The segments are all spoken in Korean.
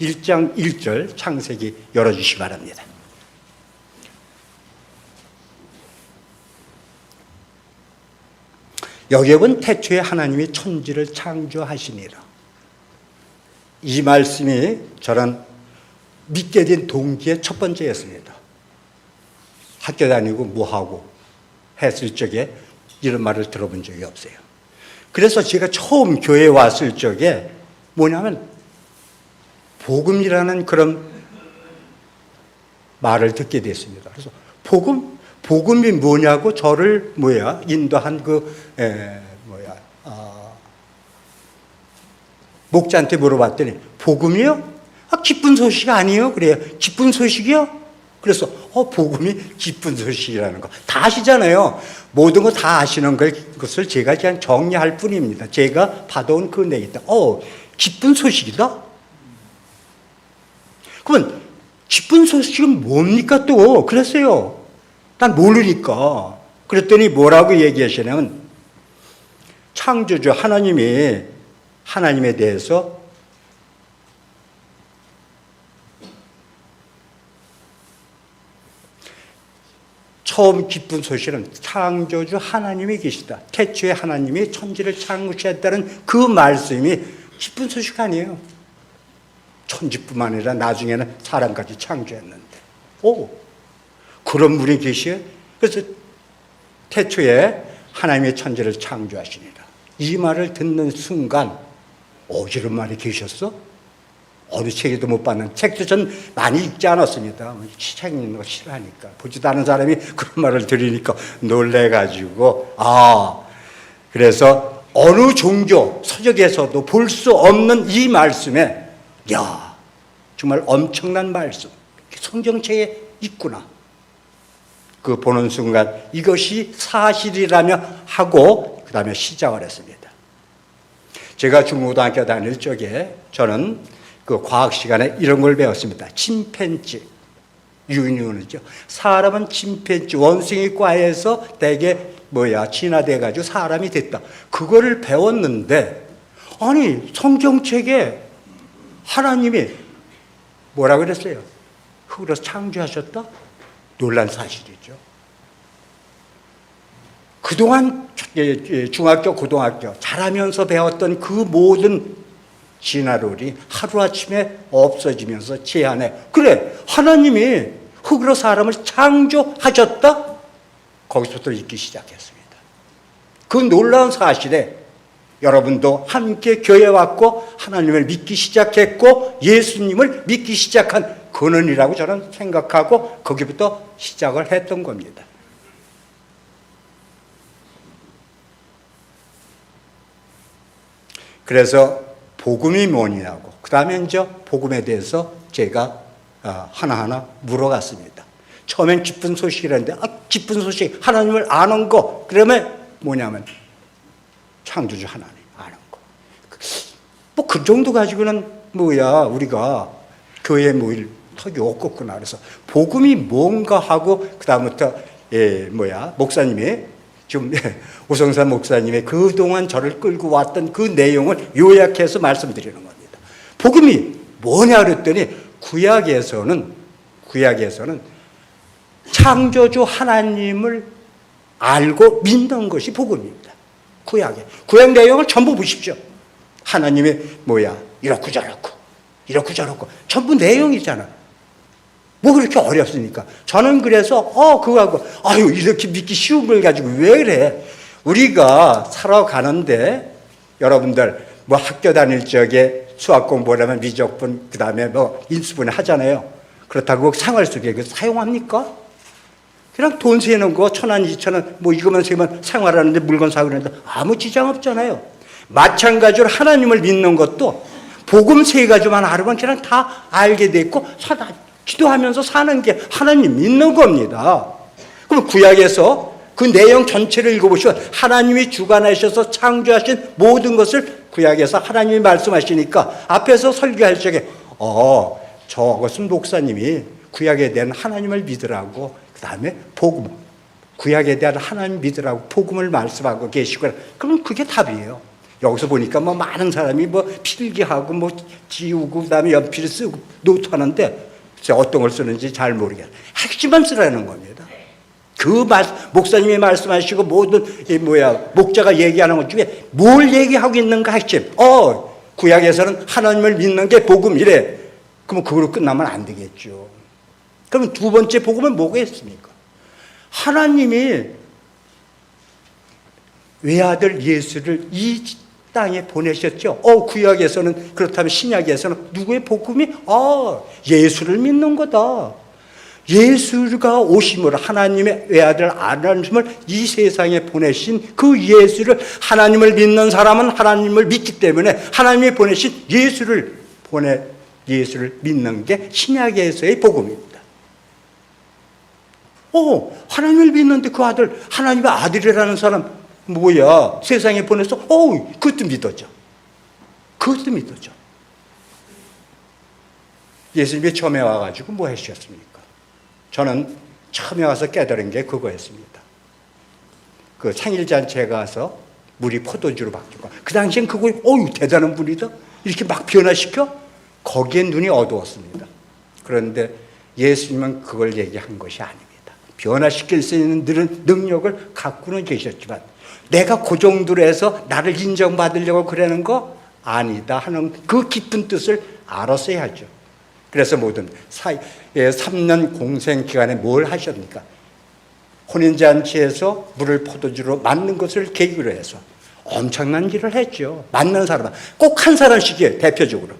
1장 1절 창세기 열어주시기 바랍니다. 여기에는 태초에 하나님이 천지를 창조하시니라. 이 말씀이 저는 믿게 된 동기의 첫 번째였습니다. 학교 다니고 뭐하고 했을 적에 이런 말을 들어본 적이 없어요. 그래서 제가 처음 교회에 왔을 적에 뭐냐면 복음이라는 그런 말을 듣게 됐습니다. 그래서 복음이 뭐냐고 저를 인도한 목자한테 물어봤더니 복음이요? 기쁜 소식 아니에요? 그래요. 기쁜 소식이요? 그래서 복음이 기쁜 소식이라는 거 다 아시잖아요. 모든 거 다 아시는 것을 제가 그냥 정리할 뿐입니다. 제가 받아온 그 내용이다. 기쁜 소식이다? 그러면 기쁜 소식은 뭡니까 또? 그랬어요. 난 모르니까. 그랬더니 뭐라고 얘기하시냐면 창조주 하나님에 대해서 처음 기쁜 소식은 창조주 하나님이 계시다. 태초에 하나님이 천지를 창조하셨다는 그 말씀이 기쁜 소식 아니에요. 천지뿐만 아니라 나중에는 사람까지 창조했는데. 그런 분이 계시요. 그래서 태초에 하나님의 천지를 창조하시니라. 이 말을 듣는 순간 이런 말이 계셨어? 어느 책에도 못 봤는 책도 전 많이 읽지 않았습니다. 책 읽는 거 싫어하니까. 보지도 않은 사람이 그런 말을 들으니까 놀래가지고 그래서 어느 종교 서적에서도 볼 수 없는 이 말씀에 정말 엄청난 말씀 성경책에 있구나. 그 보는 순간 이것이 사실이라며 하고 그 다음에 시작을 했습니다. 제가 중고등학교 다닐 적에 저는 그 과학 시간에 이런 걸 배웠습니다. 침팬지, 유인원이죠. 사람은 침팬지, 원숭이과에서 대개 진화돼가지고 사람이 됐다. 그거를 배웠는데, 성경책에 하나님이 뭐라 그랬어요? 흙으로 창조하셨다? 놀란 사실이죠. 그동안 중학교, 고등학교 자라면서 배웠던 그 모든 진화론이 하루아침에 없어지면서 제 안에 하나님이 흙으로 사람을 창조하셨다? 거기서부터 읽기 시작했습니다. 그 놀라운 사실에 여러분도 함께 교회에 왔고 하나님을 믿기 시작했고 예수님을 믿기 시작한 근원이라고 저는 생각하고 거기부터 시작을 했던 겁니다. 그래서 복음이 뭐냐고 그 다음에 이제 복음에 대해서 제가 하나하나 물어갔습니다. 처음엔 기쁜 소식이라는데 기쁜 소식 하나님을 아는 거 그러면 뭐냐면 창조주 하나님 아는 거 그 정도 가지고는 우리가 교회에 모일 턱이 없겠구나. 그래서 복음이 뭔가 하고 그 다음부터 목사님이 지금 오성산 목사님의 그동안 저를 끌고 왔던 그 내용을 요약해서 말씀드리는 겁니다. 복음이 뭐냐 그랬더니 구약에서는 창조주 하나님을 알고 믿는 것이 복음입니다. 구약 내용을 전부 보십시오. 하나님이 이렇고 저렇고 전부 내용이잖아. 그렇게 어렵습니까? 저는 그래서 그거하고 이렇게 믿기 쉬운 걸 가지고 왜 그래? 우리가 살아가는데 여러분들 학교 다닐 적에 수학 공부하려면 미적분 그 다음에 인수분 하잖아요. 그렇다고 생활 속에 사용합니까? 그냥 돈 세는 거 1,000원, 2,000원 이거만 세면 생활하는데 물건 사고 그러는데 아무 지장 없잖아요. 마찬가지로 하나님을 믿는 것도 복음 세 가지만 알으면 그냥 다 알게 돼 있고 기도하면서 사는 게 하나님 믿는 겁니다. 그럼 구약에서 그 내용 전체를 읽어보시면 하나님이 주관하셔서 창조하신 모든 것을 구약에서 하나님이 말씀하시니까 앞에서 설교할 적에 저것은 목사님이 구약에 대한 하나님을 믿으라고 그 다음에 구약에 대한 하나님 믿으라고 복음을 말씀하고 계시고 그러면 그게 답이에요. 여기서 보니까 뭐 많은 사람이 뭐 필기하고 뭐 지우고 그다음에 연필 쓰고 노트하는데 어떤 걸 쓰는지 잘 모르겠어요. 핵심만 쓰라는 겁니다. 목사님이 말씀하시고 모든 목자가 얘기하는 것 중에 뭘 얘기하고 있는가 핵심. 구약에서는 하나님을 믿는 게 복음이래. 그러면 그걸로 끝나면 안 되겠죠. 그러면 두 번째 복음은 뭐겠습니까? 하나님이 외아들 예수를 이 땅에 보내셨죠. 구약에서는 그렇다면 신약에서는 누구의 복음이? 예수를 믿는 거다. 예수가 오심으로 하나님의 외아들 하나님을 이 세상에 보내신 그 예수를 하나님을 믿는 사람은 하나님을 믿기 때문에 하나님이 보내신 예수를 믿는 게 신약에서의 복음입니다. 하나님을 믿는데 그 아들, 하나님의 아들이라는 사람 뭐야? 세상에 보내서 그것도 믿어져. 그것도 믿어져. 예수님이 처음에 와가지고 뭐 하셨습니까? 저는 처음에 와서 깨달은 게 그거였습니다. 그 생일잔치에 가서 물이 포도주로 바뀌고 그 당시엔 그거 대단한 분이다. 이렇게 막 변화시켜? 거기에 눈이 어두웠습니다. 그런데 예수님은 그걸 얘기한 것이 아닙니다. 변화시킬 수 있는 능력을 갖고는 계셨지만 내가 그 정도로 해서 나를 인정받으려고 그러는 거 아니다 하는 그 깊은 뜻을 알았어야 하죠. 그래서 모든 3년 공생 기간에 뭘 하셨습니까? 혼인잔치에서 물을 포도주로 만든 것을 계기로 해서 엄청난 일을 했죠. 만난 사람은 꼭 한 사람씩이에요. 대표적으로.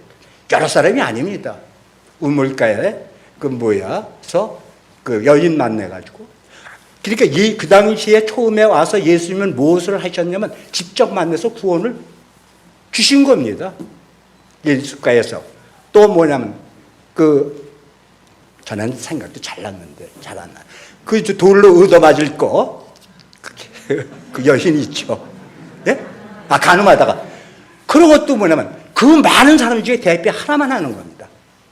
여러 사람이 아닙니다. 우물가에 그 여인 만나가지고. 그러니까 그 당시에 처음에 와서 예수님은 무엇을 하셨냐면 직접 만나서 구원을 주신 겁니다. 예수가에서. 또 뭐냐면 저는 생각도 잘났는데 잘 안 나. 그 돌로 얻어맞을 그 여인 있죠. 예? 가늠하다가. 그런 것도 뭐냐면 그 많은 사람 중에 대표 하나만 하는 겁니다.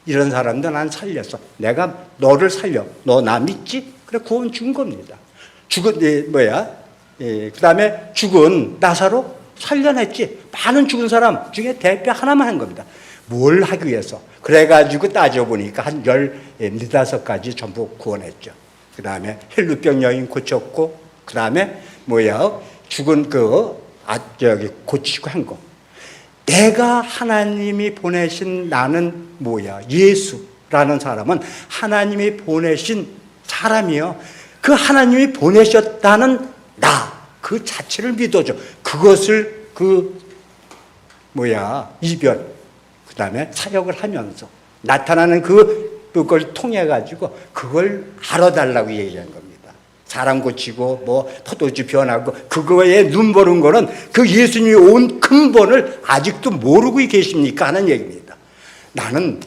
이런 사람도 난 살렸어. 내가 너를 살려. 너 나 믿지? 그래 구원 준 겁니다. 그 다음에 죽은 나사로 살려냈지. 많은 죽은 사람 중에 대표 하나만 한 겁니다. 뭘 하기 위해서? 그래가지고 따져보니까 한 15가지 전부 구원했죠. 그 다음에 혈루병 여인 고쳤고, 그 다음에 죽은 고치고 한 거. 내가 하나님이 보내신 나는 예수라는 사람은 하나님이 보내신 사람이요. 그 하나님이 보내셨다는 그 자체를 믿어줘. 그것을 이별, 그 다음에 사역을 하면서 나타나는 그걸 통해가지고 그걸 알아달라고 얘기한 겁니다. 사람 고치고 포도주 변하고 그거에 눈 보는 거는 그 예수님이 온 근본을 아직도 모르고 계십니까? 하는 얘기입니다. 나는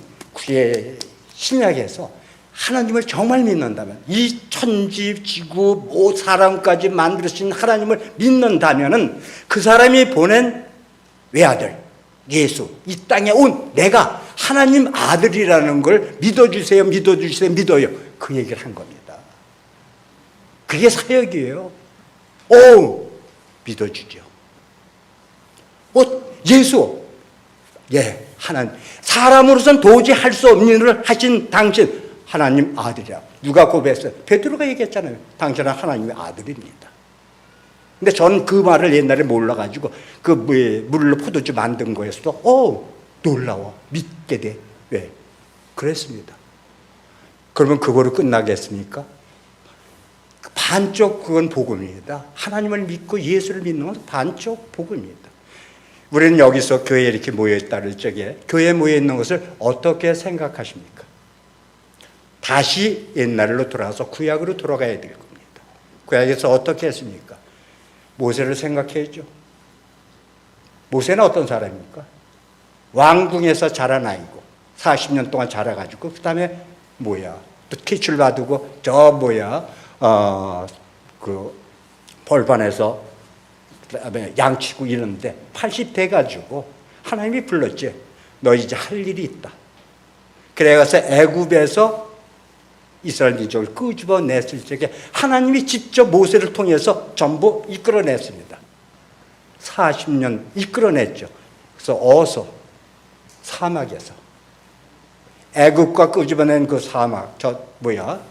신약에서 하나님을 정말 믿는다면 이 천지, 지구, 사람까지 만들으신 하나님을 믿는다면은 그 사람이 보낸 외아들 예수, 이 땅에 온 내가 하나님 아들이라는 걸 믿어주세요, 믿어요. 그 얘기를 한 겁니다. 그게 사역이에요. 믿어주죠. 예수, 하나님. 사람으로서는 도저히 할 수 없는 일을 하신 당신, 하나님 아들이야. 누가 고백했어요? 베드로가 얘기했잖아요. 당신은 하나님의 아들입니다. 근데 전 그 말을 옛날에 몰라가지고 물로 포도주 만든 거였어. 놀라워. 믿게 돼. 왜? 그랬습니다. 그러면 그거로 끝나겠습니까? 반쪽 그건 복음입니다. 하나님을 믿고 예수를 믿는 건 반쪽 복음입니다. 우리는 여기서 교회에 이렇게 모여있다를 적에 교회에 모여있는 것을 어떻게 생각하십니까? 다시 옛날로 돌아가서 구약으로 돌아가야 될 겁니다. 구약에서 어떻게 했습니까? 모세를 생각해야죠. 모세는 어떤 사람입니까? 왕궁에서 자란 아이고 40년 동안 자라가지고 그 다음에 또 키출 받고 벌반에서 그다음에 양치고 이러는데 80대 가지고 하나님이 불렀지. 너 이제 할 일이 있다. 그래서 애굽에서 이스라엘 민족을 끄집어냈을 적에 하나님이 직접 모세를 통해서 전부 이끌어냈습니다. 40년 이끌어냈죠. 그래서 어서 사막에서 애굽과 끄집어낸 그 사막,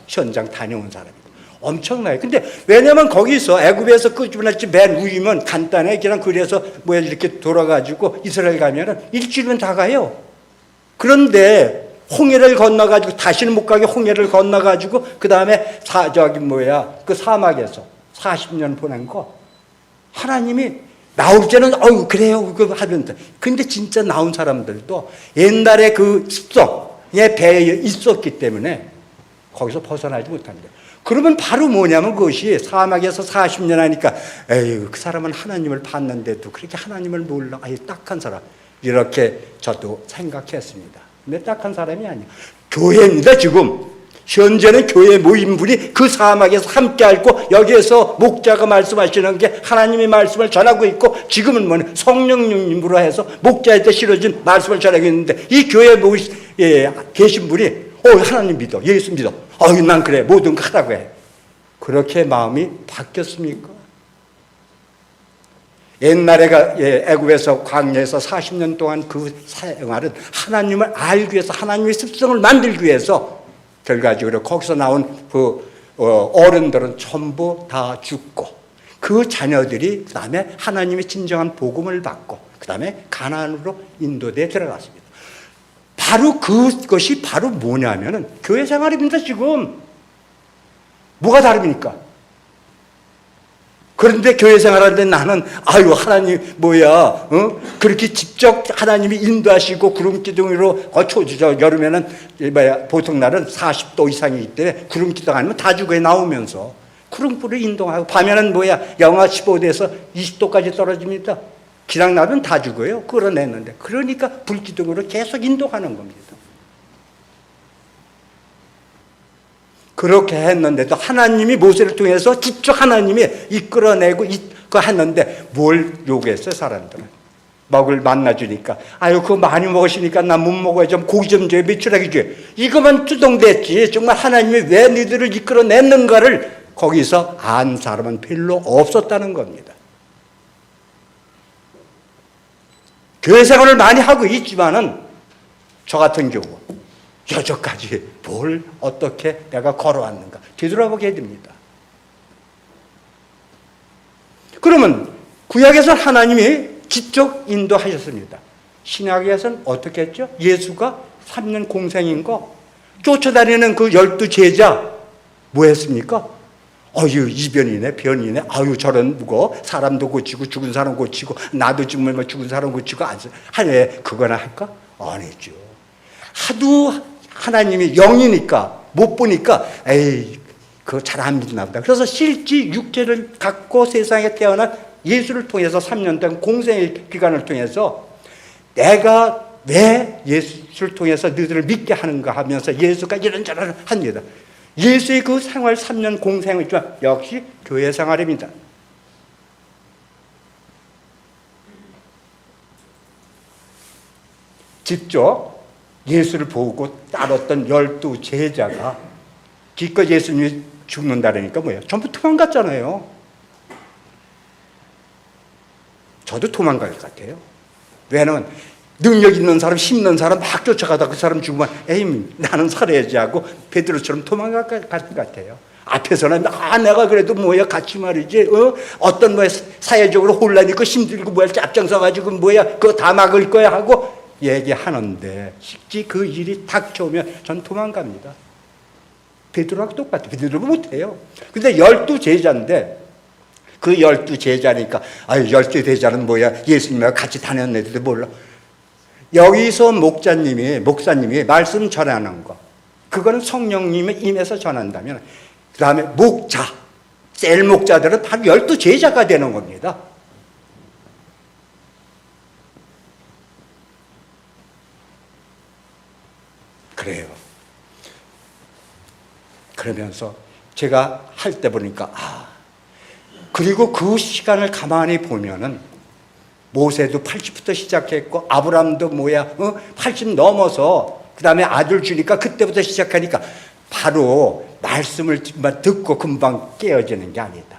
현장 다녀온 사람이에요. 엄청나요. 근데 왜냐면 거기서 애굽에서 끄집어냈지 맨 위면 간단해. 그냥 그래서 이렇게 돌아가지고 이스라엘 가면은 일주일은 다 가요. 그런데 홍해를 건너가지고 다시는 못 가게 홍해를 건너가지고 그 다음에 그 사막에서 40년 보낸 거 하나님이 나올 때는 그래요 그 하면서 근데 진짜 나온 사람들도 옛날에 그 습성의 배에 있었기 때문에 거기서 벗어나지 못합니다. 그러면 바로 뭐냐면 그것이 사막에서 40년 하니까 에휴 그 사람은 하나님을 봤는데도 그렇게 하나님을 몰라 딱한 사람 이렇게 저도 생각했습니다. 근데 딱한 사람이 아니에요. 교회입니다. 지금 현재는 교회 모임분이 그 사막에서 함께 앓고 여기에서 목자가 말씀하시는 게 하나님의 말씀을 전하고 있고 지금은 성령님으로 해서 목자한테 실어진 말씀을 전하고 있는데 이 교회에 계신 분이 하나님 믿어 예수 믿어 난 그래 모든 거 하라고 해. 그렇게 마음이 바뀌었습니까? 옛날에 애굽에서 광야에서 40년 동안 그 생활은 하나님을 알기 위해서 하나님의 습성을 만들기 위해서 결과적으로 거기서 나온 그 어른들은 전부 다 죽고 그 자녀들이 그 다음에 하나님의 진정한 복음을 받고 그 다음에 가나안으로 인도되어 들어갔습니다. 바로 그것이 바로 뭐냐면은 교회 생활입니다. 지금 뭐가 다릅니까? 그런데 교회 생활하는데 나는 하나님 그렇게 직접 하나님이 인도하시고 구름기둥으로 여름에는 보통 날은 40도 이상이기 때문에 구름기둥 아니면 다 죽어에 나오면서 구름불을 인도하고 밤에는 영하 15도에서 20도까지 떨어집니다. 기랑 나면 다 죽어요. 끌어냈는데 그러니까 불기둥으로 계속 인도하는 겁니다. 그렇게 했는데도 하나님이 모세를 통해서 직접 하나님이 이끌어내고 했는데 뭘 요구했어요? 사람들은 먹을 만나주니까 그거 많이 먹으시니까 나 못 먹어요. 좀 고기 좀 줘요. 메추라기 줘요. 이거만 주동됐지 정말 하나님이 왜 너희들을 이끌어냈는가를 거기서 안 사람은 별로 없었다는 겁니다. 교회 생활을 많이 하고 있지만은 저 같은 경우 여기까지 뭘 어떻게 내가 걸어왔는가 되돌아보게 됩니다. 그러면 구약에서는 하나님이 직접 인도하셨습니다. 신약에서는 어떻게 했죠? 예수가 3년 공생인 거 쫓아다니는 그 12제자 뭐 했습니까? 이변이네 변이네 저런 사람도 고치고 죽은 사람 고치고 나도 죽으면 죽은 사람 고치고 하네 그거나 할까? 안 했죠. 하도 하나님이 영이니까 못 보니까 그거 잘 안 믿나 보다. 그래서 실제 육체를 갖고 세상에 태어난 예수를 통해서 3년 동안 공생의 기간을 통해서 내가 왜 예수를 통해서 너희들을 믿게 하는가 하면서 예수가 이런저런 합니다. 예수의 그 생활 3년 공생을 역시 교회 생활입니다. 직접 예수를 보고 따랐던 12제자가 기껏 예수님이 죽는다니까 전부 도망갔잖아요. 저도 도망갈 것 같아요. 왜냐하면 능력 있는 사람, 힘 있는 사람 막 쫓아가다 그 사람 죽으면 나는 살아야지 하고 베드로처럼 도망갈 것 같아요. 앞에서는 내가 그래도 같이 말이지 어떤 사회적으로 혼란 있고 힘들고 앞장서가지고 그거 다 막을 거야 하고 얘기하는데 실제 그 일이 닥쳐오면 전 도망갑니다. 베드로하고 똑같아요. 베드로는 못해요. 근데 12제자인데 그 12제자니까 12제자는 예수님하고 같이 다녔는데도 몰라. 여기서 목사님이 말씀 전하는 거 그거는 성령님의 임해서 전한다면 그 다음에 제일 목자들은 바로 12제자가 되는 겁니다. 그래요. 그러면서 제가 할 때 보니까 그리고 그 시간을 가만히 보면은 모세도 80부터 시작했고 아브라함도 80 넘어서 그 다음에 아들 주니까 그때부터 시작하니까 바로 말씀을 듣고 금방 깨어지는 게 아니다.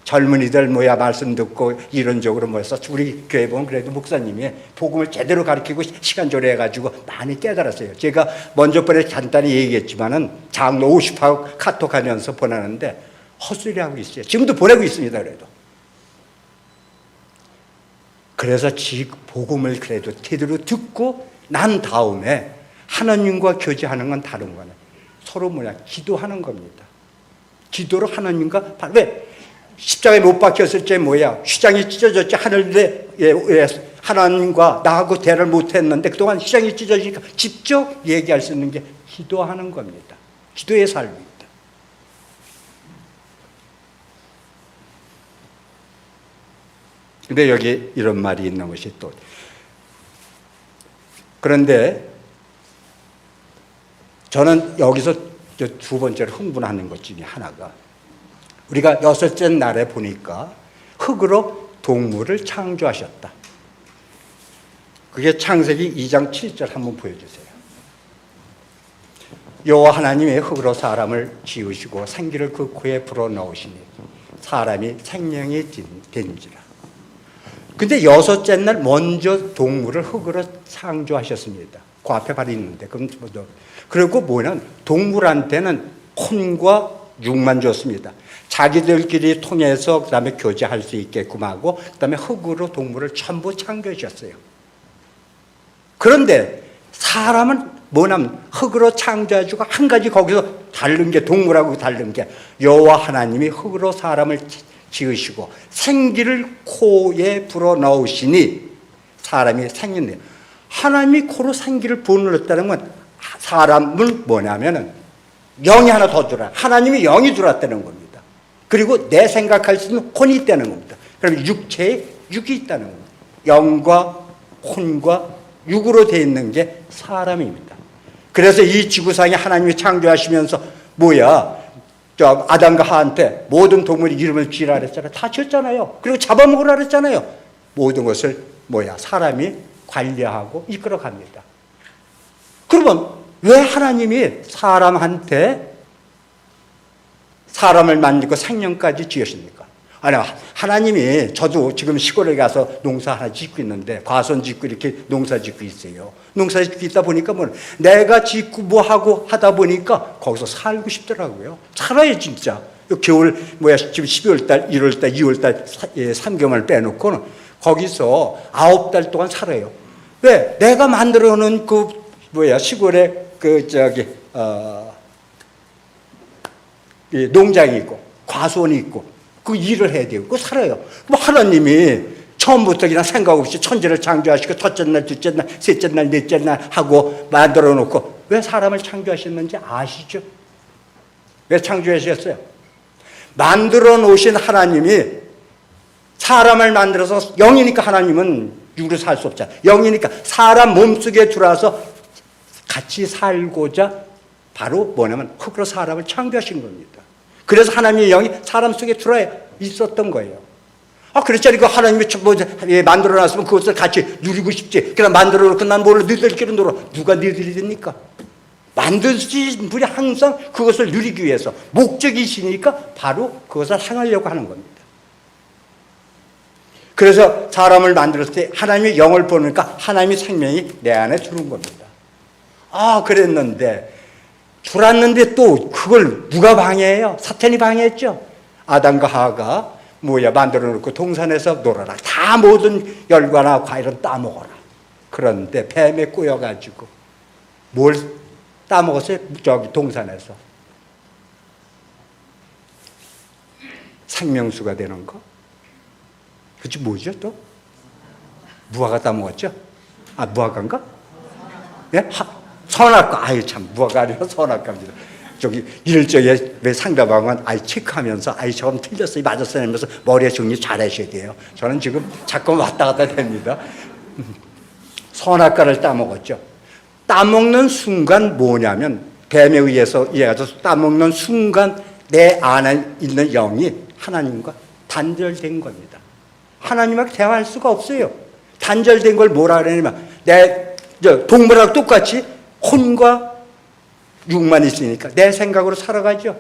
젊은이들 말씀 듣고 이론적으로 모여서 우리 교회 보면 그래도 목사님이 복음을 제대로 가르치고 시간 조례해가지고 많이 깨달았어요. 제가 먼저 번에 간단히 얘기했지만은 장로 50하고 카톡하면서 보내는데 헛소리하고 있어요. 지금도 보내고 있습니다. 그래서 복음을 그래도 제대로 듣고 난 다음에 하나님과 교제하는 건 다른 거네. 서로 기도하는 겁니다. 기도로 하나님과 왜? 십자가에 못 박혔을 때 휘장이 찢어졌지. 하늘에 하나님과 나하고 대화를 못했는데 그동안 휘장이 찢어지니까 직접 얘기할 수 있는 게 기도하는 겁니다. 기도의 삶입니다. 근데 여기 이런 말이 있는 것이 또 그런데 저는 여기서 두 번째로 흥분하는 것 중에 하나가 우리가 여섯째 날에 보니까 흙으로 동물을 창조하셨다. 그게 창세기 2장 7절 한번 보여주세요. 여호와 하나님이 흙으로 사람을 지으시고 생기를 그 코에 불어넣으시니 사람이 생명이 된지라. 근데 여섯째 날 먼저 동물을 흙으로 창조하셨습니다. 그 앞에 바로 있는데 그리고 동물한테는 혼과 육만 줬습니다. 자기들끼리 통해서 그 다음에 교제할 수 있게끔 하고 그 다음에 흙으로 동물을 전부 창조하셨어요. 그런데 사람은 흙으로 창조해주고 한 가지 거기서 다른 게 동물하고 다른 게 여호와 하나님이 흙으로 사람을 지으시고 생기를 코에 불어넣으시니 사람이 생겼네요. 하나님이 코로 생기를 불어넣었다는 건 사람은 영이 하나 더 들어와. 하나님이 영이 들어왔다는 겁니다. 그리고 내 생각할 수 있는 혼이 있다는 겁니다. 그럼 육체에 육이 있다는 겁니다. 영과 혼과 육으로 되어 있는 게 사람입니다. 그래서 이 지구상에 하나님이 창조하시면서 아담과 하한테 모든 동물이 이름을 지으라 그랬잖아요. 다 지었잖아요. 그리고 잡아먹으라 그랬잖아요. 모든 것을 사람이 관리하고 이끌어갑니다. 그러면 왜 하나님이 사람을 만들고 생명까지 지으십니까? 아니, 하나님이 저도 지금 시골에 가서 농사 하나 짓고 있는데 과선 짓고 이렇게 농사 짓고 있어요. 농사 짓고 있다 보니까 내가 짓고 하고 하다 보니까 거기서 살고 싶더라고요. 살아요 진짜. 겨울 지금 12월달, 1월달, 2월달 3개월 빼놓고는 거기서 9달 동안 살아요. 왜? 내가 만들어 놓은 시골에 농장이 있고 과수원이 있고 그 일을 해야 되고 살아요. 하나님이 처음부터 그냥 생각 없이 천지를 창조하시고 첫째 날, 둘째 날, 셋째 날, 넷째 날 하고 만들어 놓고 왜 사람을 창조하셨는지 아시죠? 왜 창조하셨어요? 만들어 놓으신 하나님이 사람을 만들어서 영이니까 하나님은 육으로 살 수 없잖아요. 영이니까 사람 몸속에 들어와서 같이 살고자 바로 흙으로 사람을 창조하신 겁니다. 그래서 하나님의 영이 사람 속에 들어와 있었던 거예요. 그랬잖아요. 하나님이 만들어 놨으면 그것을 같이 누리고 싶지. 그냥 만들어 놓고 난 뭘 너희들끼리 놀아. 누가 너희들이 됩니까? 만드신 분이 항상 그것을 누리기 위해서 목적이시니까 바로 그것을 향하려고 하는 겁니다. 그래서 사람을 만들었을 때 하나님의 영을 보니까 하나님의 생명이 내 안에 들어온 겁니다. 그랬는데 들어왔는데 또 그걸 누가 방해해요? 사탄이 방해했죠. 아담과 하와가 만들어 놓고 동산에서 놀아라. 다 모든 열과나 과일은 따먹어라. 그런데 뱀에 꼬여가지고 뭘 따먹었어요? 동산에서. 생명수가 되는 거. 그치 뭐죠 또? 무화과 따먹었죠? 무화과인가? 예? 선악과. 무화과 아니라 선악과입니다. 이럴 적에 왜 상대방은 체크하면서 저건 틀렸어요, 맞았어요 하면서 머리에 정리 잘 하셔야 돼요. 저는 지금 자꾸 왔다 갔다 됩니다. 선악과를 따먹었죠. 따먹는 순간 뱀에 의해서 따먹는 순간 내 안에 있는 영이 하나님과 단절된 겁니다. 하나님하고 대화할 수가 없어요. 단절된 걸 뭐라 그러냐면 동물하고 똑같이 혼과 육만 있으니까 내 생각으로 살아가죠.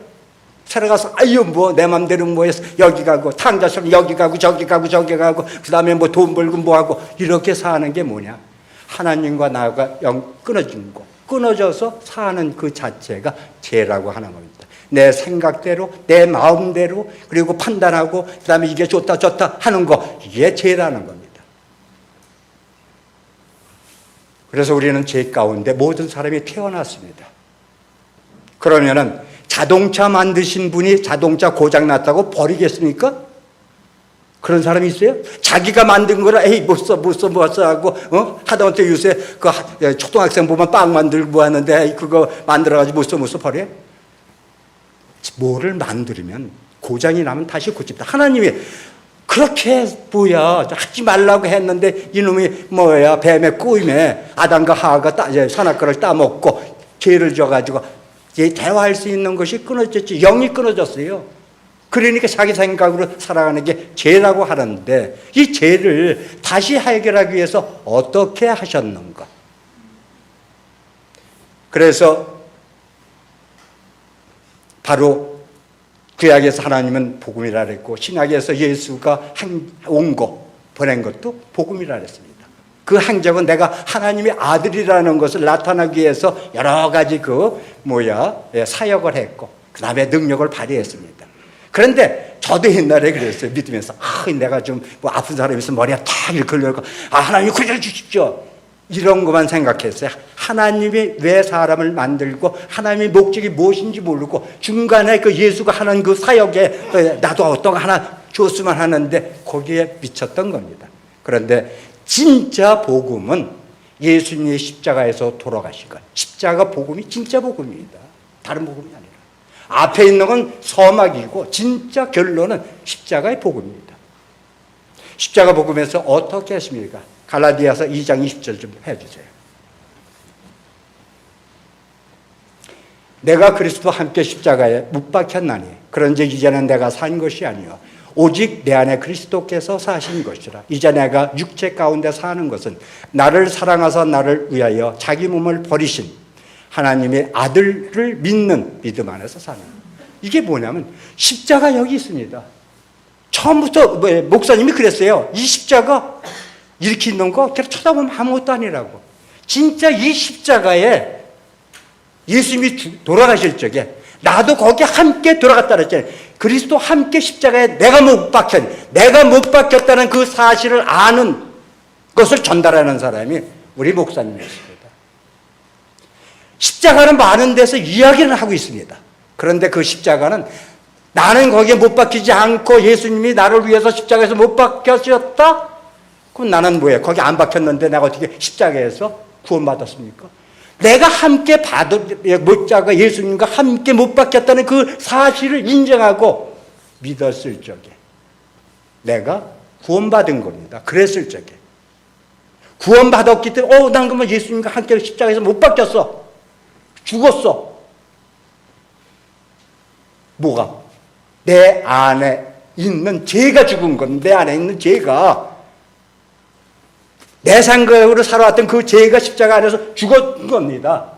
살아가서 아유 뭐 내 맘대로 뭐 해서 여기 가고 탕자처럼 여기 가고 저기 가고 저기 가고 그다음에 뭐 돈 벌고 뭐 하고 이렇게 사는 게 뭐냐? 하나님과 나가 끊어진 거. 끊어져서 사는 그 자체가 죄라고 하는 겁니다. 내 생각대로 내 마음대로 그리고 판단하고 그다음에 이게 좋다 좋다 하는 거, 이게 죄라는 겁니다. 그래서 우리는 죄 가운데 모든 사람이 태어났습니다. 그러면은 자동차 만드신 분이 자동차 고장 났다고 버리겠습니까? 그런 사람이 있어요? 자기가 만든 거라 에이 못 써 하고 하다못해 요새 그 초등학생 보면 빵 만들고 뭐 하는데 에이 그거 만들어가지고 못 써 버려? 뭐를 만들면 고장이 나면 다시 고칩니다. 하나님이 그렇게 뭐야 하지 말라고 했는데 이놈이 뭐야 뱀의 꼬임에 아담과 하와가 선악과를 따먹고 죄를 져가지고 대화할 수 있는 것이 끊어졌지, 영이 끊어졌어요. 그러니까 자기 생각으로 살아가는 게 죄라고 하는데 이 죄를 다시 해결하기 위해서 어떻게 하셨는가? 그래서 바로 구약에서 하나님은 복음이라 그랬고 신약에서 예수가 온 거, 보낸 것도 복음이라 그랬습니다. 그 행적은 내가 하나님의 아들이라는 것을 나타나기 위해서 여러 가지 사역을 했고 그 다음에 능력을 발휘했습니다. 그런데 저도 옛날에 그랬어요. 믿으면서 내가 좀 아픈 사람이 있으면 머리가 탁 이렇게 걸려고 하나님 구해주십시오 이런 것만 생각했어요. 하나님이 왜 사람을 만들고 하나님의 목적이 무엇인지 모르고 중간에 그 예수가 하는 그 사역에 나도 어떤 거 하나 줬으면 하는데 거기에 미쳤던 겁니다. 그런데 진짜 복음은 예수님의 십자가에서 돌아가신 것. 십자가 복음이 진짜 복음입니다. 다른 복음이 아니라. 앞에 있는 건 서막이고 진짜 결론은 십자가의 복음입니다. 십자가 복음에서 어떻게 했습니까? 갈라디아서 2장 20절 좀 해주세요. 내가 그리스도와 함께 십자가에 못 박혔나니 그런즉 이제는 내가 산 것이 아니요 오직 내 안에 그리스도께서 사신 것이라. 이제 내가 육체 가운데 사는 것은 나를 사랑하사 나를 위하여 자기 몸을 버리신 하나님의 아들을 믿는 믿음 안에서 사는 거예요. 이게 뭐냐면 십자가 여기 있습니다. 처음부터 목사님이 그랬어요. 이 십자가 이렇게 있는 거 쳐다보면 아무것도 아니라고. 진짜 이 십자가에 예수님이 돌아가실 적에 나도 거기 함께 돌아갔다 그랬잖아요. 그리스도 함께 십자가에 내가 못 박혔다는 그 사실을 아는 것을 전달하는 사람이 우리 목사님이었습니다. 십자가는 많은 데서 이야기를 하고 있습니다. 그런데 그 십자가는 나는 거기에 못 박히지 않고 예수님이 나를 위해서 십자가에서 못 박혔다? 그럼 나는 뭐예요? 거기 안 박혔는데 내가 어떻게 십자가에서 구원받았습니까? 내가 함께 목자가 예수님과 함께 못 박혔다는 그 사실을 인정하고 믿었을 적에 내가 구원받은 겁니다. 그랬을 적에 구원받았기 때문에 난 그러면 예수님과 함께 십자가에서 못 박혔어. 죽었어. 뭐가? 내 안에 있는 죄가 죽은 건데 내 안에 있는 죄가 내 생각으로 살아왔던 그 죄가 십자가 안에서 죽은 겁니다.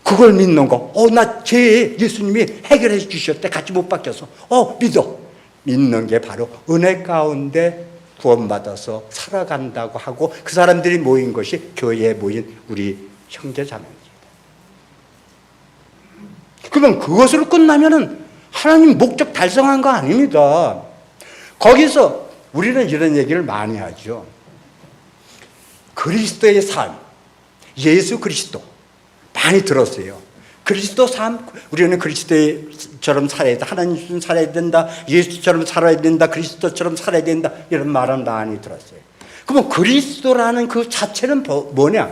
그걸 믿는 거. 나 죄 예수님이 해결해 주셨대. 같이 못 박혀서. 믿어. 믿는 게 바로 은혜 가운데 구원받아서 살아간다고 하고 그 사람들이 모인 것이 교회에 모인 우리 형제자매입니다. 그러면 그것으로 끝나면은 하나님 목적 달성한 거 아닙니다. 거기서 우리는 이런 얘기를 많이 하죠. 그리스도의 삶, 예수 그리스도 많이 들었어요. 그리스도 삶, 우리는 그리스도처럼 살아야 된다. 하나님처럼 살아야 된다. 예수처럼 살아야 된다. 그리스도처럼 살아야 된다. 이런 말은 많이 들었어요. 그러면 그리스도라는 그 자체는 뭐냐?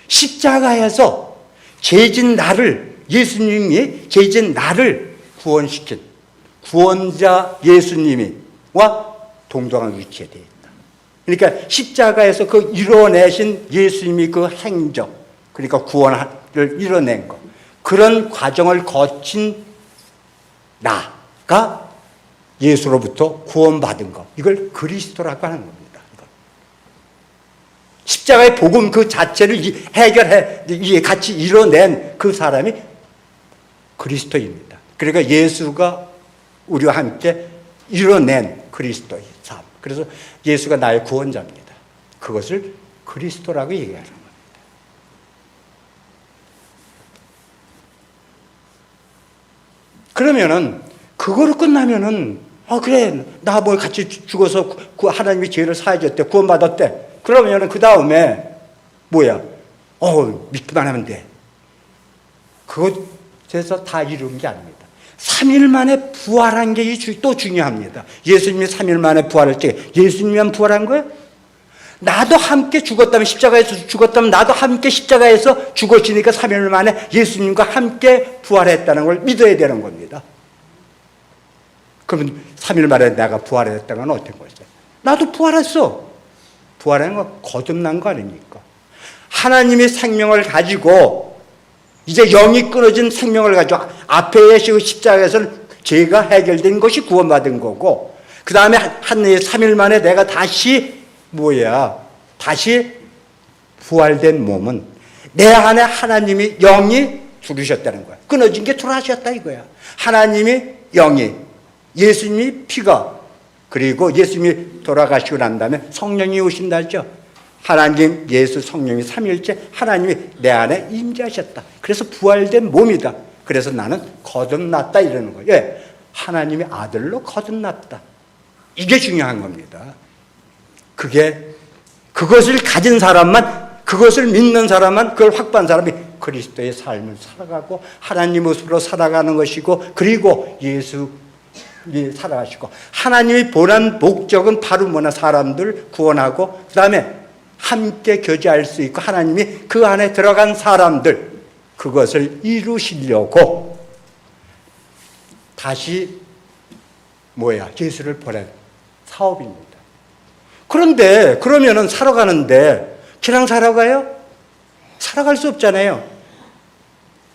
십자가에서 죄진 나를, 예수님이 죄진 나를 구원시킨 구원자 예수님이와 동등한 위치에 되어 있다. 그러니까 십자가에서 그 이뤄내신 예수님이 그 행적, 그러니까 구원을 이뤄낸 것, 그런 과정을 거친 나가 예수로부터 구원받은 것, 이걸 그리스도라고 하는 겁니다. 십자가의 복음 그 자체를 해결해 같이 이뤄낸 그 사람이 그리스도입니다. 그러니까 예수가 우리와 함께 이뤄낸 그리스도의 삶. 그래서 예수가 나의 구원자입니다. 그것을 그리스도라고 얘기하는 겁니다. 그러면은 그거로 끝나면은 그래 나 뭐 같이 죽어서 하나님이 죄를 사해줬대, 구원받았대. 그러면은 그 다음에 뭐야? 믿기만 하면 돼. 그것에서 다 이룬 게 아닙니다. 3일 만에 부활한 게 또 중요합니다. 예수님이 3일 만에 부활할 때 예수님만 부활한 거예요? 나도 함께 죽었다면, 십자가에서 죽었다면 나도 함께 십자가에서 죽어지니까 3일 만에 예수님과 함께 부활했다는 걸 믿어야 되는 겁니다. 그러면 3일 만에 내가 부활했다는 건 어떤 거죠? 나도 부활했어. 부활한 건 거듭난 거 아닙니까? 하나님의 생명을 가지고 이제 영이 끊어진 생명을 가지고 앞에 십자가에서는 죄가 해결된 것이 구원받은 거고, 그 다음에 한 3일 만에 내가 다시 부활된 몸은 내 안에 하나님이 영이 들으셨다는 거야. 끊어진 게 들어하셨다 이거야. 하나님이 영이, 예수님이 피가, 그리고 예수님이 돌아가시고 난 다음에 성령이 오신다 했죠. 하나님, 예수, 성령이 삼위일체 하나님이 내 안에 임재하셨다. 그래서 부활된 몸이다. 그래서 나는 거듭났다 이러는 거예요. 예, 하나님의 아들로 거듭났다. 이게 중요한 겁니다. 그것을 가진 사람만, 그것을 믿는 사람만, 그걸 확보한 사람이 그리스도의 삶을 살아가고 하나님 모습으로 살아가는 것이고, 그리고 예수님이 살아가시고, 하나님이 보란 목적은 바로 사람들 구원하고, 그 다음에 함께 교제할 수 있고, 하나님이 그 안에 들어간 사람들, 그것을 이루시려고 다시 예수를 보낸 사업입니다. 그런데 그러면은 살아가는데 그냥 살아가요? 살아갈 수 없잖아요.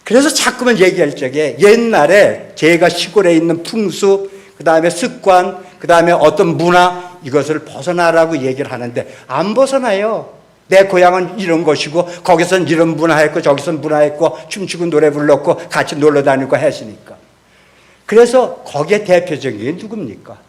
그래서 자꾸만 얘기할 적에 옛날에 제가 시골에 있는 풍수, 그 다음에 습관, 그 다음에 어떤 문화, 이것을 벗어나라고 얘기를 하는데 안 벗어나요. 내 고향은 이런 것이고 거기서는 이런 문화했고 저기서는 문화했고 춤추고 노래 불렀고 같이 놀러 다니고 했으니까. 그래서 거기에 대표적인 게 누굽니까?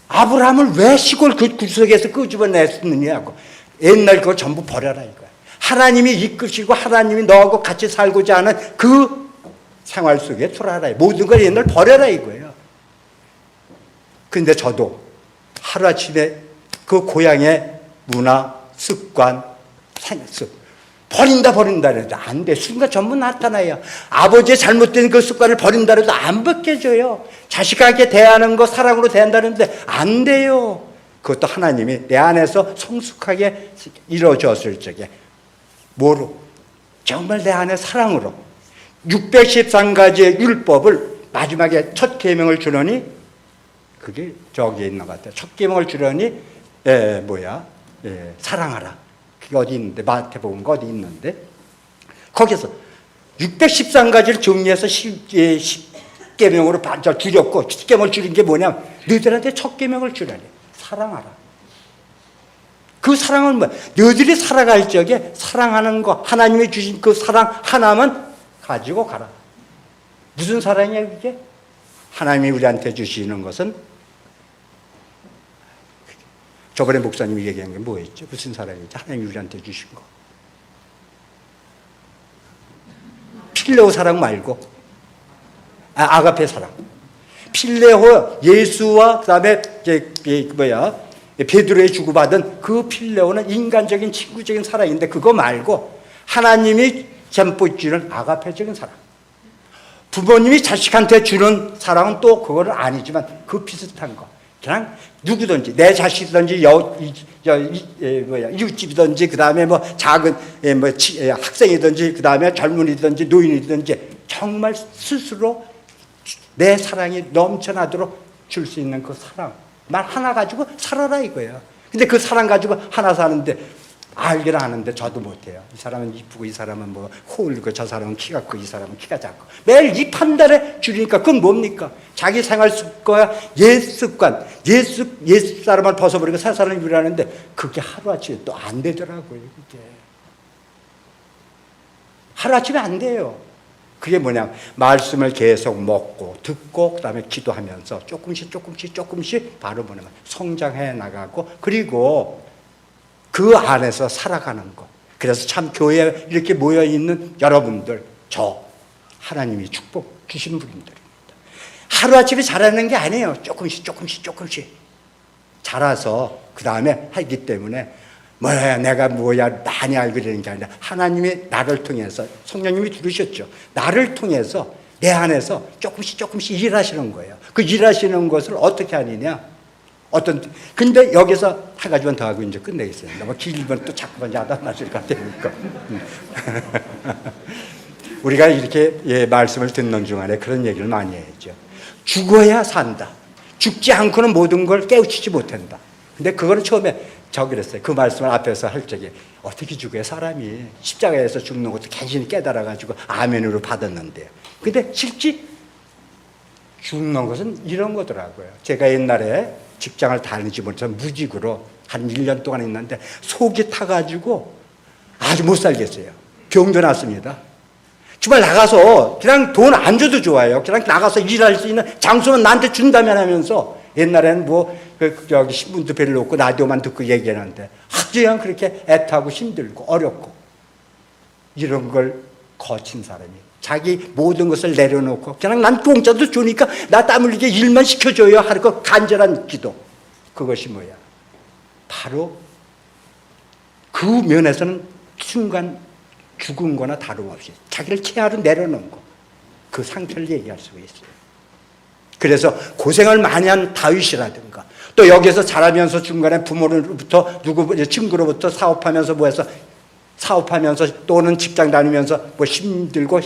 아브라함을 왜 시골 그 구석에서 끄집어냈느냐고. 옛날 그거 전부 버려라 이거야. 하나님이 이끄시고 하나님이 너하고 같이 살고자 하는 그 생활 속에 들어가라. 모든 걸 옛날 버려라 이거예요. 근데 저도 하루아침에 그 고향의 문화, 습관, 생습 버린다 해도 안 돼. 순간 전부 나타나요. 아버지의 잘못된 그 습관을 버린다 해도 안 벗겨져요. 자식에게 대하는 거 사랑으로 대한다는데 안 돼요. 그것도 하나님이 내 안에서 성숙하게 이루어졌을 적에 뭐로? 정말 내 안에 사랑으로 613가지의 율법을 마지막에 첫 계명을 주려니, 그게 저기에 있는 것 같아요. 첫 계명을 주려니 사랑하라. 그게 어디 있는데, 마태복음가 어디 있는데, 거기서 613가지를 정리해서 10계명으로 줄였고, 10계명을 줄인 게 뭐냐면 너희들한테 첫 계명을 주라니, 사랑하라. 그 사랑은 너희들이 살아갈 적에 사랑하는 거, 하나님이 주신 그 사랑 하나만 가지고 가라. 무슨 사랑이야 그게? 하나님이 우리한테 주시는 것은, 저번에 목사님이 얘기한 게 뭐였죠? 무슨 사랑이지? 하나님이 우리한테 주신 거. 필레오 사랑 말고 아가페 사랑. 필레오, 예수와 그다음에 베드로에 주고받은 그 필레오는 인간적인 친구적인 사랑인데, 그거 말고 하나님이 잼뽀 주는 아가페적인 사랑. 부모님이 자식한테 주는 사랑은 또 그거는 아니지만 그 비슷한 거. 그냥 누구든지, 내 자식이든지 이웃집이든지, 그 다음에 작은 학생이든지, 그 다음에 젊은이든지 노인이든지 정말 스스로 내 사랑이 넘쳐나도록 줄 수 있는 그 사랑, 말 하나 가지고 살아라 이거예요. 근데 그 사랑 가지고 하나 사는데 알기는 아는데 저도 못해요. 이 사람은 이쁘고 이 사람은 뭐 호울고 저 사람은 키가 크고 이 사람은 키가 작고 매일 이 판단에 줄이니까 그건 뭡니까? 자기 생활 습관, 옛 습관, 옛 사람을 벗어버리고 새 사람을 유리하는데 그게 하루아침에 또 안 되더라고요. 그게 하루아침에 안 돼요. 그게 뭐냐, 말씀을 계속 먹고 듣고 그다음에 기도하면서 조금씩 바로 뭐냐면 성장해 나가고 그리고 그 안에서 살아가는 것. 그래서 참 교회에 이렇게 모여 있는 여러분들, 저 하나님이 축복 주신 분들입니다. 하루아침에 자라는 게 아니에요. 조금씩 자라서 그 다음에 하기 때문에 뭐야 내가 뭐야 많이 알고 이러는 게 아니라 하나님이 나를 통해서 성령님이 들으셨죠. 나를 통해서 내 안에서 조금씩 일하시는 거예요. 그 일하시는 것을 어떻게 하느냐, 근데 여기서 한 가지만 더 하고 이제 끝내겠습니다. 너무 길면 또 자꾸만 야단맞을 것 같으니까. 우리가 이렇게 말씀을 듣는 중간에 그런 얘기를 많이 해야죠. 죽어야 산다. 죽지 않고는 모든 걸 깨우치지 못한다. 근데 그거는 처음에 그랬어요. 그 말씀을 앞에서 할 적에 어떻게 죽어야 사람이 십자가에서 죽는 것도 간신히 깨달아가지고 아멘으로 받았는데요. 근데 실제 죽는 것은 이런 거더라고요. 제가 옛날에 직장을 다니지 못해서 무직으로 한 1년 동안 있는데 속이 타가지고 아주 못 살겠어요. 병도 났습니다. 정말 나가서 그냥 돈 안 줘도 좋아요. 그냥 나가서 일할 수 있는 장소만 나한테 준다면 하면서 옛날에는 저기 신문도 별로 없고 라디오만 듣고 얘기하는데 그냥 그렇게 애타고 힘들고 어렵고 이런 걸 거친 사람이 자기 모든 것을 내려놓고 그냥 난 공짜도 주니까 나 땀 흘리게 일만 시켜줘요 하는 그 간절한 기도, 그것이 뭐야? 바로 그 면에서는 순간 죽은 거나 다름없이 자기를 채하로 내려놓은 거, 그 상태를 얘기할 수가 있어요. 그래서 고생을 많이 한 다윗이라든가 또 여기서 자라면서 중간에 부모로부터 친구로부터 사업하면서 또는 직장 다니면서 힘들고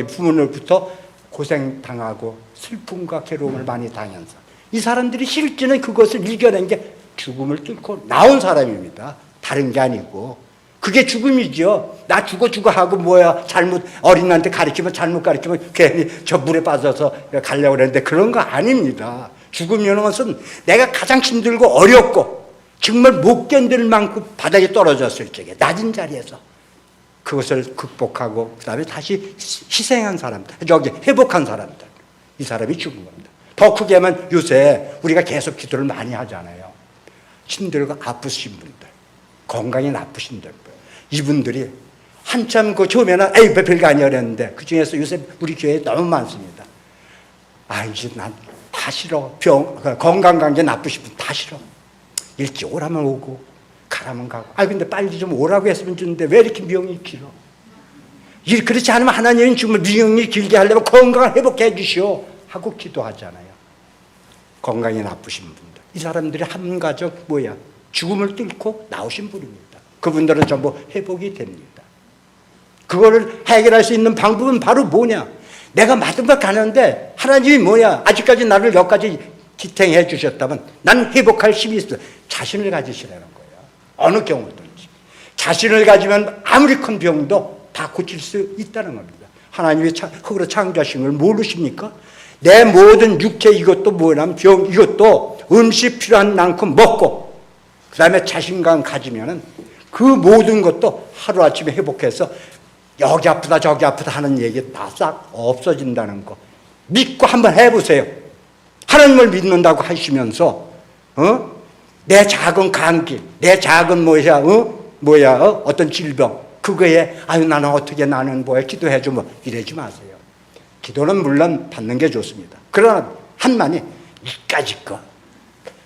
부모로부터 고생당하고 슬픔과 괴로움을 많이 당하면서 이 사람들이 실제는 그것을 이겨낸 게 죽음을 뚫고 나온 사람입니다. 다른 게 아니고 그게 죽음이죠. 나 죽어 하고 뭐야 잘못 어린이한테 잘못 가르치면 괜히 저 물에 빠져서 가려고 그랬는데 그런 거 아닙니다. 죽음이라는 것은 내가 가장 힘들고 어렵고 정말 못 견딜 만큼 바닥에 떨어졌을 적에 낮은 자리에서 그것을 극복하고 그 다음에 다시 희생한 사람들, 회복한 사람들, 이 사람이 죽은 겁니다. 더 크게 하면 요새 우리가 계속 기도를 많이 하잖아요. 힘들고 아프신 분들, 건강이 나쁘신 분들, 이분들이 한참 처음에는 별거 아니야 그랬는데 그 중에서 요새 우리 교회에 너무 많습니다. 이제 난 다 싫어. 건강관계 나쁘신 분 다 싫어. 일찍 오라면 오고 가라면 가고. 근데 빨리 좀 오라고 했으면 좋는데 왜 이렇게 명이 길어? 그렇지 않으면 하나님은 정말 명이 길게 하려면 건강을 회복해 주시오 하고 기도하잖아요. 건강이 나쁘신 분들, 이 사람들이 한 가족 죽음을 뚫고 나오신 분입니다. 그분들은 전부 회복이 됩니다. 그거를 해결할 수 있는 방법은 바로 뭐냐? 내가 마지막 가는데 하나님이 아직까지 나를 여기까지 지탱해 주셨다면 난 회복할 힘이 있어. 자신을 가지시라는 거예요. 어느 경우든지. 자신을 가지면 아무리 큰 병도 다 고칠 수 있다는 겁니다. 하나님이 흙으로 창조하신 걸 모르십니까? 내 모든 육체 이것도 뭐냐면 병 이것도 음식 필요한 만큼 먹고 그 다음에 자신감 가지면은 그 모든 것도 하루아침에 회복해서 여기 아프다 저기 아프다 하는 얘기 다 싹 없어진다는 거 믿고 한번 해보세요. 하나님을 믿는다고 하시면서 내 작은 감기, 내 작은 어떤 질병 그거에 나는 어떻게 나는 기도해줘 이러지 마세요. 기도는 물론 받는 게 좋습니다. 그러나 한만이 이까짓 거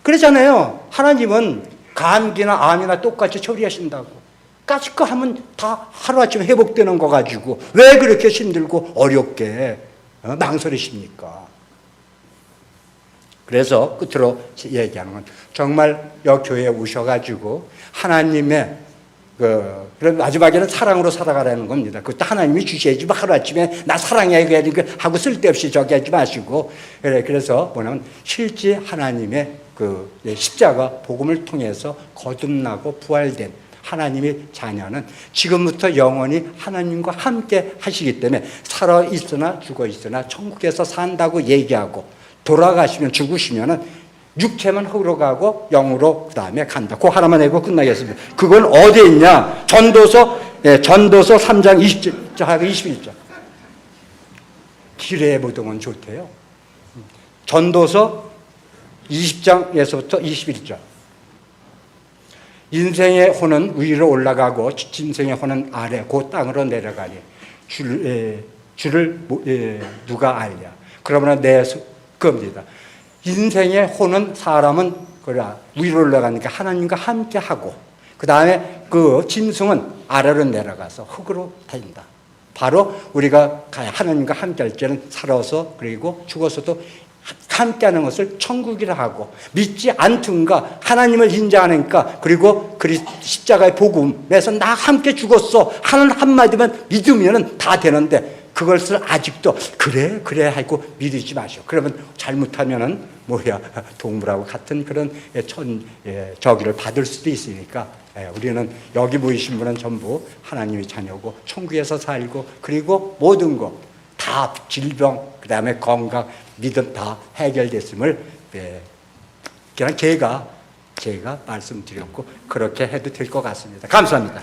그러잖아요. 하나님은 감기나 암이나 똑같이 처리하신다고. 까짓 거 하면 다 하루아침에 회복되는 거 가지고 왜 그렇게 힘들고 어렵게 망설이십니까? 그래서 끝으로 얘기하는 건 정말 여기 교회에 오셔가지고 하나님의 그런 마지막에는 사랑으로 살아가라는 겁니다. 그것도 하나님이 주셔야지 하루아침에 나 사랑해야 하고 쓸데없이 저기 하지 마시고 그래서 뭐냐면 실제 하나님의 십자가 복음을 통해서 거듭나고 부활된 하나님의 자녀는 지금부터 영원히 하나님과 함께 하시기 때문에 살아 있으나 죽어 있으나 천국에서 산다고 얘기하고 돌아가시면 죽으시면은 육체만 흘러가고 영으로 그 다음에 간다. 그 하나만 내고 끝나겠습니다. 그건 어디에 있냐? 전도서 3장 21절. 길의 무덤은 좋대요. 전도서 20장에서부터 21절. 인생의 혼은 위로 올라가고 짐승의 혼은 아래 그 땅으로 내려가니 주를 누가 알랴. 그러면 겁니다. 인생의 혼은 사람은 위로 올라가니까 하나님과 함께 하고 그 다음에 그 짐승은 아래로 내려가서 흙으로 다닌다. 바로 우리가 하나님과 함께 할 때는 살아서 그리고 죽어서도 함께하는 것을 천국이라 하고 믿지 않든가 하나님을 인정하니까 그리고 십자가의 복음에서 나 함께 죽었어 하는 한마디만 믿으면 다 되는데 그것을 아직도 그래 하고 믿지 마시오. 그러면 잘못하면은 동물하고 같은 그런 저기를 받을 수도 있으니까 우리는 여기 모이신 분은 전부 하나님의 자녀고 천국에서 살고 그리고 모든 것 다 질병 그 다음에 건강 믿음 다 해결됐음을 그냥 제가 말씀드렸고 그렇게 해도 될 것 같습니다. 감사합니다.